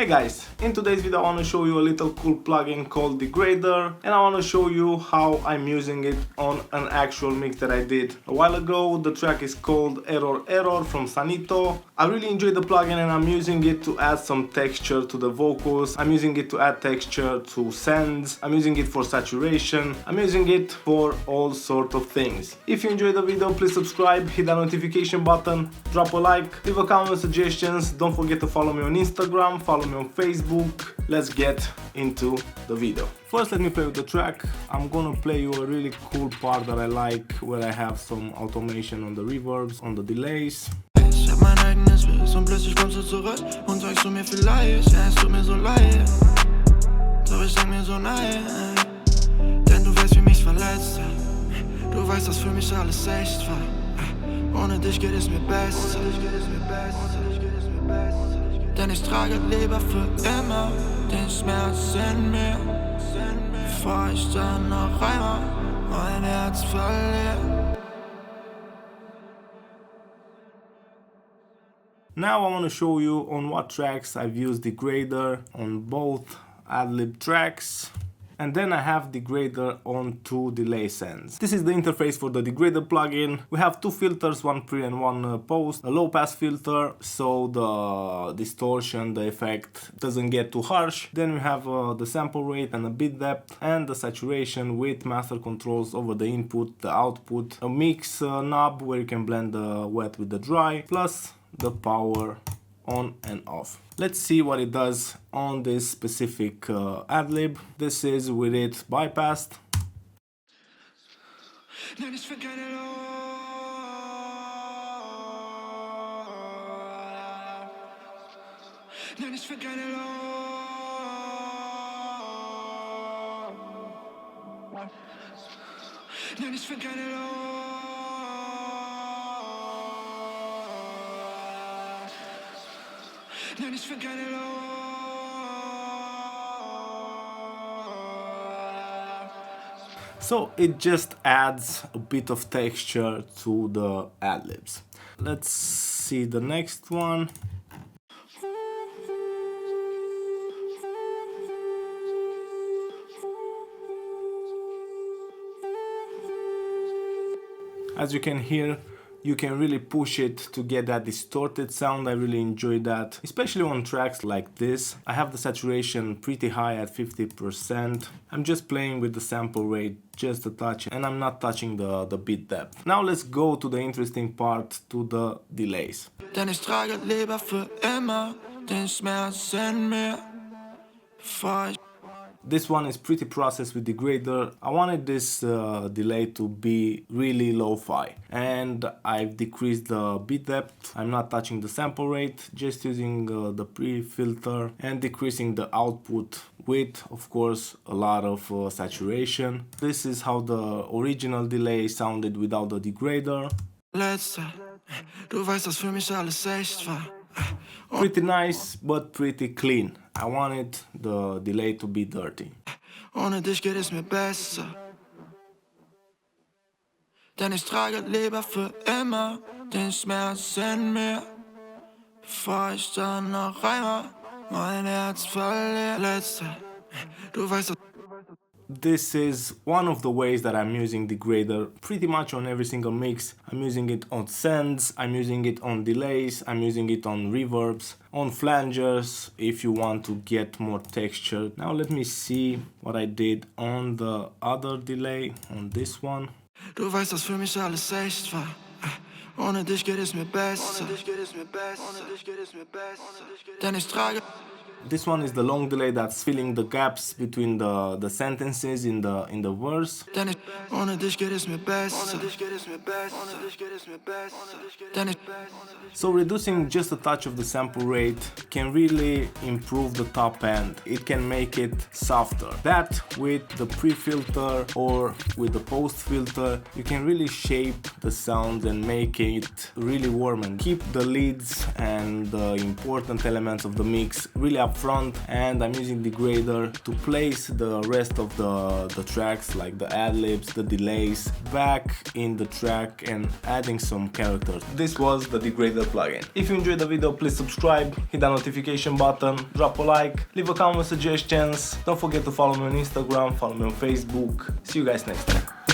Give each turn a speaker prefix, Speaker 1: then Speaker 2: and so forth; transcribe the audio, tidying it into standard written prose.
Speaker 1: Hey guys, in today's video I want to show you a little cool plugin called Degrader, and I want to show you how I'm using it on an actual mix that I did a while ago. The track is called Error Error from Sanito. I really enjoy the plugin and I'm using it to add some texture to the vocals. I'm using it to add texture to sends. I'm using it for saturation. I'm using it for all sorts of things. If you enjoyed the video, please subscribe, hit that notification button, drop a like, leave a comment with suggestions. Don't forget to follow me on Instagram, follow me on Facebook. Let's get into the video. First, let me play with the track. I'm gonna play you a really cool part that I like, where I have some automation on the reverbs, on the delays.
Speaker 2: Ich hab mein eigenes Bild und plötzlich kommst du zurück und sagst du mir vielleicht, ja, es tut mir so leid. Doch ich denk mir so nein, denn du weißt, wie mich's verletzt hat. Du weißt, dass für mich alles echt war. Ohne dich geht es mir besser. Denn ich trage lieber für immer den Schmerz in mir, bevor ich dann noch einmal mein Herz verliere.
Speaker 1: Now I want to show you on what tracks I've used Degrader on both ad-lib tracks. And then I have Degrader on two delay sends. This is the interface for the Degrader plugin. We have two filters, one pre and one post. A low pass filter, so the distortion, the effect doesn't get too harsh. Then we have the sample rate and the bit depth, and the saturation with master controls over the input, the output, a mix knob where you can blend the wet with the dry, plus the power on and off. Let's see what it does on this specific ad-lib. This is with it bypassed. So it just adds a bit of texture to the ad-libs. Let's see the next one. As you can hear, you can really push it to get that distorted sound. I really enjoy that, especially on tracks like this. I have the saturation pretty high at 50%. I'm just playing with the sample rate just a touch, and I'm not touching the bit depth. Now let's go to the interesting part, to the delays.
Speaker 2: Denn ich trage lieber für immer den Schmerz in mir, bevor ich.
Speaker 1: This one is pretty processed with Degrader. I wanted this delay to be really lo-fi, and I've decreased the bit depth. I'm not touching the sample rate, just using the pre-filter and decreasing the output with, of course, a lot of saturation. This is how the original delay sounded without the Degrader.
Speaker 2: Du weißt, dass für mich alles echt war.
Speaker 1: Pretty nice, but pretty clean. I wanted the delay to be dirty.
Speaker 2: Ohne dich geht es mir besser. Denn ich trage lieber für immer den Schmerz in mir, bevor ich dann noch einmal mein Herz verliere. Du weißt, dass
Speaker 1: This is one of the ways that I'm using Degrader pretty much on every single mix. I'm using it on sends, I'm using it on delays, I'm using it on reverbs, on flangers if you want to get more texture. Now let me see what I did on the other delay, on this one.
Speaker 2: Du weißt, dass für mich alles echt war. Ohne dich geht es mir besser. Denn ich trage.
Speaker 1: This one is the long delay that's filling the gaps between the sentences in the verse.
Speaker 2: Ohne dich geht es mir besser.
Speaker 1: So reducing just a touch of the sample rate can really improve the top end. It can make it softer. That with the pre-filter or with the post-filter, you can really shape the sound and make it really warm and keep the leads and the important elements of the mix really up up front, and I'm using Degrader to place the rest of the tracks, like the ad-libs, the delays, back in the track and adding some characters. This was the Degrader plugin. If you enjoyed the video, please subscribe, hit the notification button, drop a like, leave a comment with suggestions. Don't forget to follow me on Instagram, follow me on Facebook. See you guys next time.